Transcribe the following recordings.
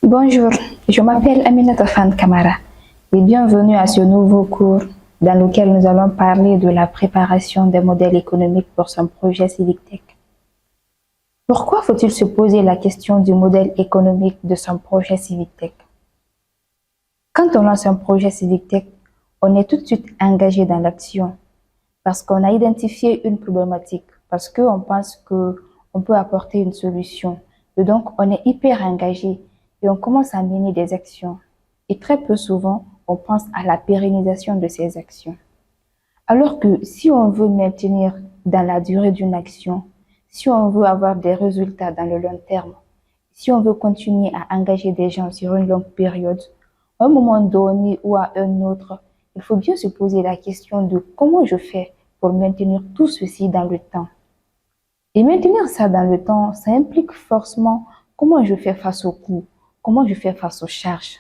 Bonjour, je m'appelle Aminata Fan Kamara et bienvenue à ce nouveau cours dans lequel nous allons parler de la préparation des modèles économiques pour son projet Civic Tech. Pourquoi faut-il se poser la question du modèle économique de son projet Civic Tech? Quand on lance un projet Civic Tech, on est tout de suite engagé dans l'action parce qu'on a identifié une problématique, parce qu'on pense qu'on peut apporter une solution. Et donc, on est hyper engagé et on commence à mener des actions. Et très peu souvent, on pense à la pérennisation de ces actions. Alors que si on veut maintenir dans la durée d'une action, si on veut avoir des résultats dans le long terme, si on veut continuer à engager des gens sur une longue période, à un moment donné ou à un autre, il faut bien se poser la question de comment je fais pour maintenir tout ceci dans le temps. Et maintenir ça dans le temps, ça implique forcément comment je fais face aux coûts, comment je fais face aux charges.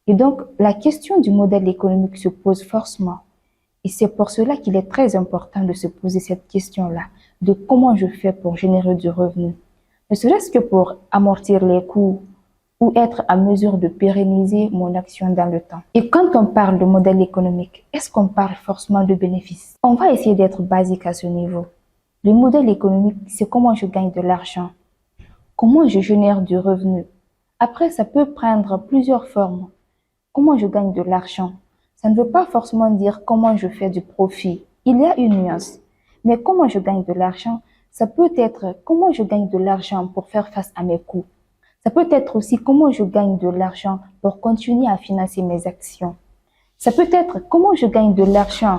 Et donc, la question du modèle économique se pose forcément. Et c'est pour cela qu'il est très important de se poser cette question-là, de comment je fais pour générer du revenu. Ne serait-ce que pour amortir les coûts ou être à mesure de pérenniser mon action dans le temps. Et quand on parle de modèle économique, est-ce qu'on parle forcément de bénéfices? On va essayer d'être basique à ce niveau. Le modèle économique, c'est comment je gagne de l'argent, comment je génère du revenu. Après, ça peut prendre plusieurs formes. Comment je gagne de l'argent? Ça ne veut pas forcément dire comment je fais du profit. Il y a une nuance. Mais comment je gagne de l'argent, ça peut être comment je gagne de l'argent pour faire face à mes coûts. Ça peut être aussi comment je gagne de l'argent pour continuer à financer mes actions. Ça peut être comment je gagne de l'argent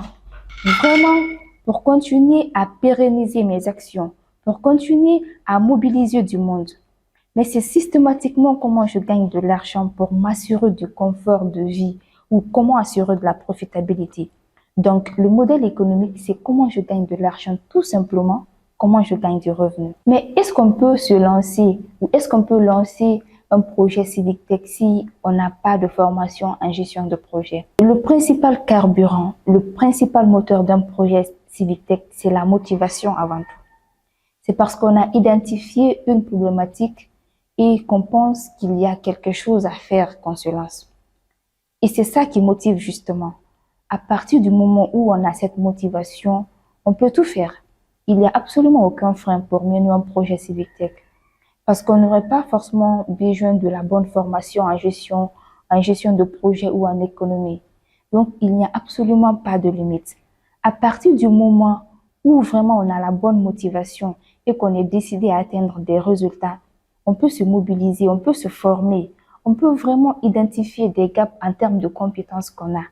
vraiment pour continuer à pérenniser mes actions, pour continuer à mobiliser du monde. Mais c'est systématiquement comment je gagne de l'argent pour m'assurer du confort de vie ou comment assurer de la profitabilité. Donc, le modèle économique, c'est comment je gagne de l'argent tout simplement, comment je gagne du revenu. Mais est-ce qu'on peut se lancer ou est-ce qu'on peut lancer un projet Civic Tech si on n'a pas de formation en gestion de projet? Le principal carburant, le principal moteur d'un projet Civic Tech, c'est la motivation avant tout. C'est parce qu'on a identifié une problématique et qu'on pense qu'il y a quelque chose à faire qu'on se lance. Et c'est ça qui motive justement. À partir du moment où on a cette motivation, on peut tout faire. Il n'y a absolument aucun frein pour mener un projet Civic Tech. Parce qu'on n'aurait pas forcément besoin de la bonne formation en gestion de projet ou en économie. Donc, il n'y a absolument pas de limite. À partir du moment où vraiment on a la bonne motivation et qu'on est décidé à atteindre des résultats, on peut se mobiliser, on peut se former, on peut vraiment identifier des gaps en termes de compétences qu'on a.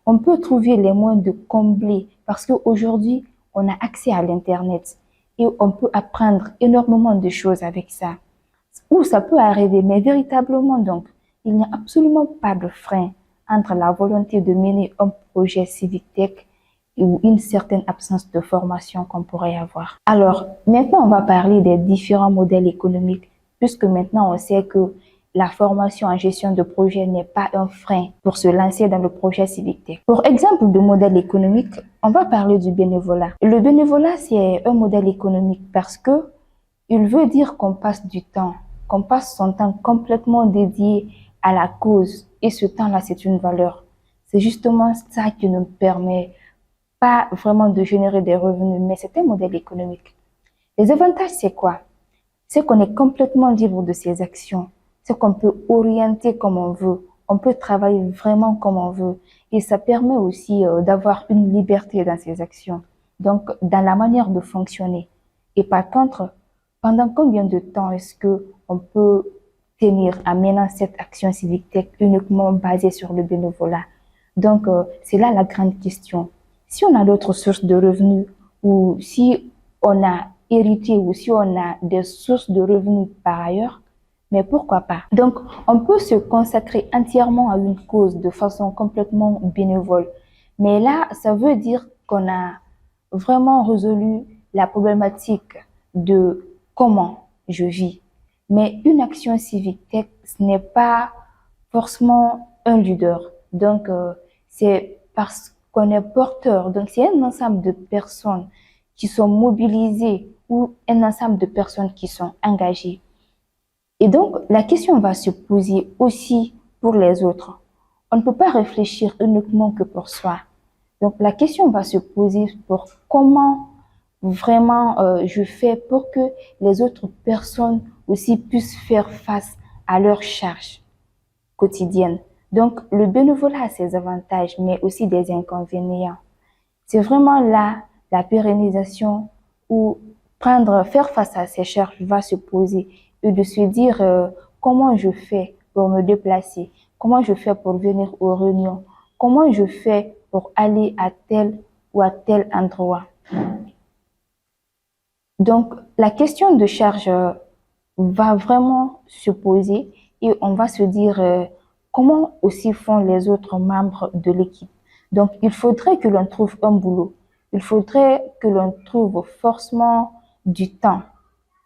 On peut trouver les moyens de combler parce qu'aujourd'hui, on a accès à l'Internet et on peut apprendre énormément de choses avec ça. Où ça peut arriver, mais véritablement donc, il n'y a absolument pas de frein entre la volonté de mener un projet Civic Tech ou une certaine absence de formation qu'on pourrait avoir. Alors, maintenant, on va parler des différents modèles économiques, puisque maintenant, on sait que la formation en gestion de projet n'est pas un frein pour se lancer dans le projet Civic Tech. Pour exemple de modèle économique, on va parler du bénévolat. Le bénévolat, c'est un modèle économique parce que il veut dire qu'on passe du temps, qu'on passe son temps complètement dédié à la cause. Et ce temps-là, c'est une valeur. C'est justement ça qui nous permet pas vraiment de générer des revenus, mais c'est un modèle économique. Les avantages, c'est quoi? C'est qu'on est complètement libre de ses actions. C'est qu'on peut orienter comme on veut. On peut travailler vraiment comme on veut. Et ça permet aussi d'avoir une liberté dans ses actions. Donc, dans la manière de fonctionner. Et par contre, pendant combien de temps est-ce que on peut tenir en menant cette action Civic Tech uniquement basée sur le bénévolat? Donc, c'est là la grande question. Si on a d'autres sources de revenus ou si on a hérité ou si on a des sources de revenus par ailleurs, mais pourquoi pas? Donc, on peut se consacrer entièrement à une cause de façon complètement bénévole. Mais là, ça veut dire qu'on a vraiment résolu la problématique de comment je vis. Mais une action Civic Tech, ce n'est pas forcément un leader. Donc, c'est parce qu'on est porteur. Donc, c'est un ensemble de personnes qui sont mobilisées ou un ensemble de personnes qui sont engagées. Et donc, la question va se poser aussi pour les autres. On ne peut pas réfléchir uniquement que pour soi. Donc, la question va se poser pour comment vraiment je fais pour que les autres personnes aussi puissent faire face à leurs charges quotidiennes. Donc, le bénévolat a ses avantages, mais aussi des inconvénients. C'est vraiment là la pérennisation ou faire face à ces charges va se poser et de se dire comment je fais pour me déplacer, comment je fais pour venir aux réunions, comment je fais pour aller à tel ou à tel endroit. Donc, la question de charge va vraiment se poser et on va se dire comment aussi font les autres membres de l'équipe. Donc, il faudrait que l'on trouve un boulot. Il faudrait que l'on trouve forcément du temps.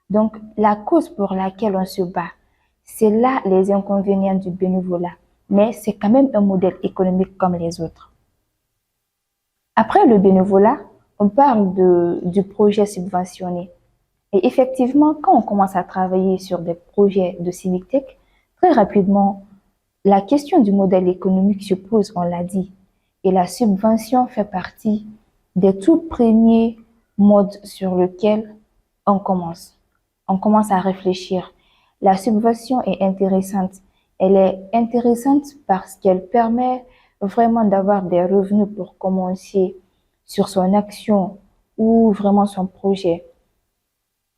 Donc, la cause pour laquelle on se bat, c'est là les inconvénients du bénévolat. Mais c'est quand même un modèle économique comme les autres. Après le bénévolat, on parle du projet subventionné. Et effectivement, quand on commence à travailler sur des projets de Civic Tech, très rapidement, la question du modèle économique se pose, on l'a dit. Et la subvention fait partie des tout premiers modes sur lesquels on commence. On commence à réfléchir. La subvention est intéressante. Elle est intéressante parce qu'elle permet vraiment d'avoir des revenus pour commencer sur son action ou vraiment son projet.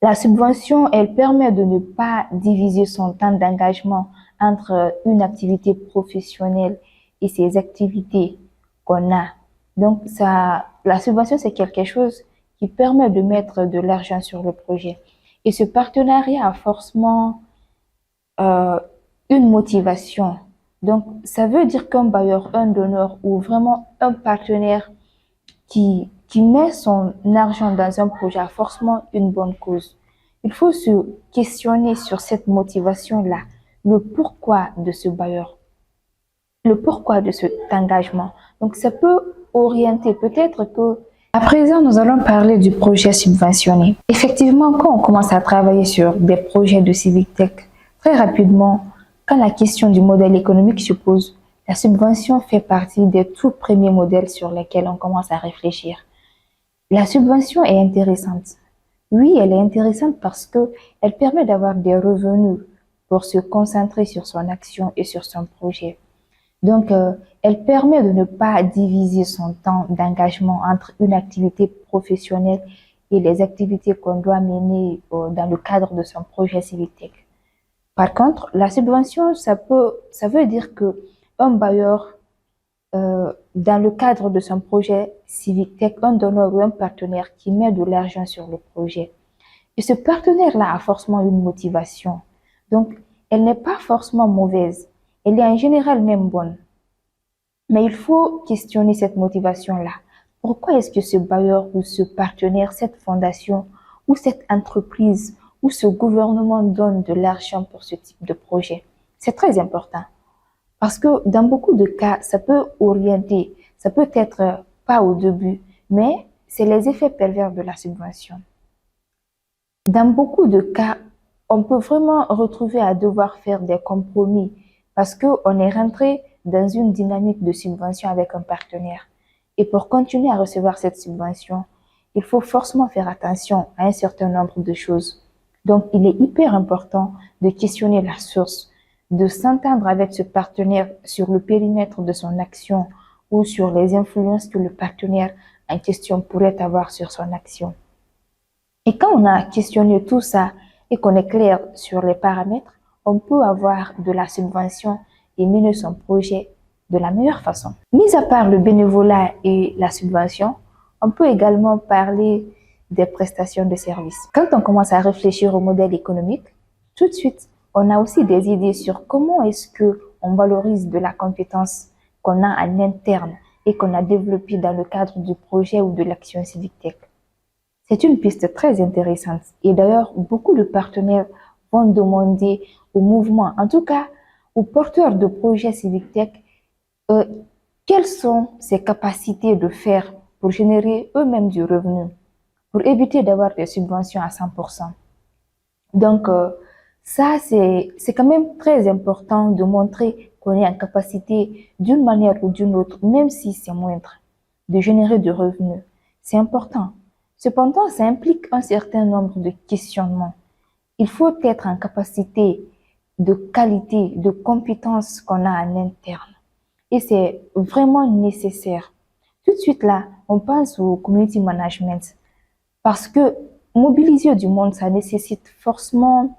La subvention, elle permet de ne pas diviser son temps d'engagement entre une activité professionnelle et ses activités qu'on a. Donc, la subvention, c'est quelque chose qui permet de mettre de l'argent sur le projet. Et ce partenariat a forcément une motivation. Donc, ça veut dire qu'un bailleur, un donneur ou vraiment un partenaire qui met son argent dans un projet a forcément une bonne cause. Il faut se questionner sur cette motivation-là, le pourquoi de ce bailleur, le pourquoi de cet engagement. Donc, ça peut orienter peut-être que... À présent, nous allons parler du projet subventionné. Effectivement, quand on commence à travailler sur des projets de Civic Tech, très rapidement, quand la question du modèle économique se pose, la subvention fait partie des tout premiers modèles sur lesquels on commence à réfléchir. La subvention est intéressante. Oui, elle est intéressante parce qu'elle permet d'avoir des revenus pour se concentrer sur son action et sur son projet. Donc, elle permet de ne pas diviser son temps d'engagement entre une activité professionnelle et les activités qu'on doit mener dans le cadre de son projet Civic Tech. Par contre, la subvention, ça veut dire que un bailleur, dans le cadre de son projet Civic Tech, un donneur ou un partenaire qui met de l'argent sur le projet. Et ce partenaire-là a forcément une motivation. Donc, elle n'est pas forcément mauvaise. Elle est en général même bonne. Mais il faut questionner cette motivation-là. Pourquoi est-ce que ce bailleur ou ce partenaire, cette fondation ou cette entreprise ou ce gouvernement donne de l'argent pour ce type de projet? C'est très important. Parce que dans beaucoup de cas, ça peut orienter, ça peut être pas au début, mais c'est les effets pervers de la subvention. Dans beaucoup de cas, on peut vraiment retrouver à devoir faire des compromis parce qu'on est rentré dans une dynamique de subvention avec un partenaire. Et pour continuer à recevoir cette subvention, il faut forcément faire attention à un certain nombre de choses. Donc, il est hyper important de questionner la source, de s'entendre avec ce partenaire sur le périmètre de son action ou sur les influences que le partenaire en question pourrait avoir sur son action. Et quand on a questionné tout ça et qu'on est clair sur les paramètres, on peut avoir de la subvention et mener son projet de la meilleure façon. Mis à part le bénévolat et la subvention, on peut également parler des prestations de services. Quand on commence à réfléchir au modèle économique, tout de suite, on a aussi des idées sur comment est-ce qu'on valorise de la compétence qu'on a en interne et qu'on a développée dans le cadre du projet ou de l'action Civic Tech. C'est une piste très intéressante et d'ailleurs, beaucoup de partenaires vont demander au mouvement, en tout cas aux porteurs de projets Civic Tech, quelles sont ses capacités de faire pour générer eux-mêmes du revenu, pour éviter d'avoir des subventions à 100%. Donc, Ça, c'est quand même très important de montrer qu'on est en capacité, d'une manière ou d'une autre, même si c'est moindre, de générer de revenus. C'est important. Cependant, ça implique un certain nombre de questionnements. Il faut être en capacité de qualité, de compétences qu'on a en interne. Et c'est vraiment nécessaire. Tout de suite là, on pense au community management parce que mobiliser du monde, ça nécessite forcément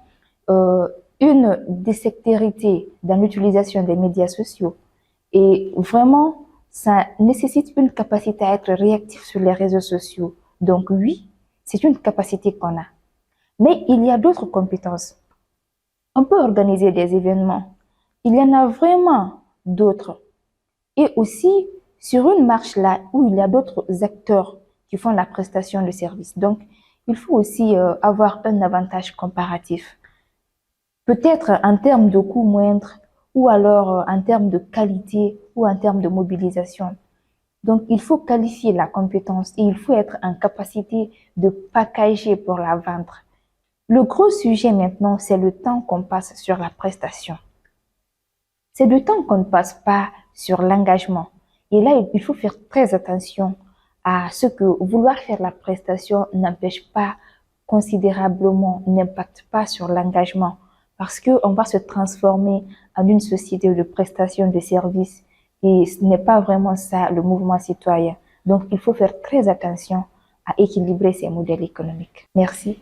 euh, une dextérité dans l'utilisation des médias sociaux. Et vraiment, ça nécessite une capacité à être réactif sur les réseaux sociaux. Donc oui, c'est une capacité qu'on a. Mais il y a d'autres compétences. On peut organiser des événements. Il y en a vraiment d'autres. Et aussi, sur une marche là où il y a d'autres acteurs qui font la prestation de services. Donc, il faut aussi avoir un avantage comparatif. Peut-être en termes de coûts moindres ou alors en termes de qualité ou en termes de mobilisation. Donc, il faut qualifier la compétence et il faut être en capacité de packager pour la vendre. Le gros sujet maintenant, c'est le temps qu'on passe sur la prestation. C'est le temps qu'on ne passe pas sur l'engagement. Et là, il faut faire très attention à ce que vouloir faire la prestation n'empêche pas considérablement, n'impacte pas sur l'engagement. Parce qu'on va se transformer en une société de prestation de services et ce n'est pas vraiment ça le mouvement citoyen. Donc, il faut faire très attention à équilibrer ces modèles économiques. Merci.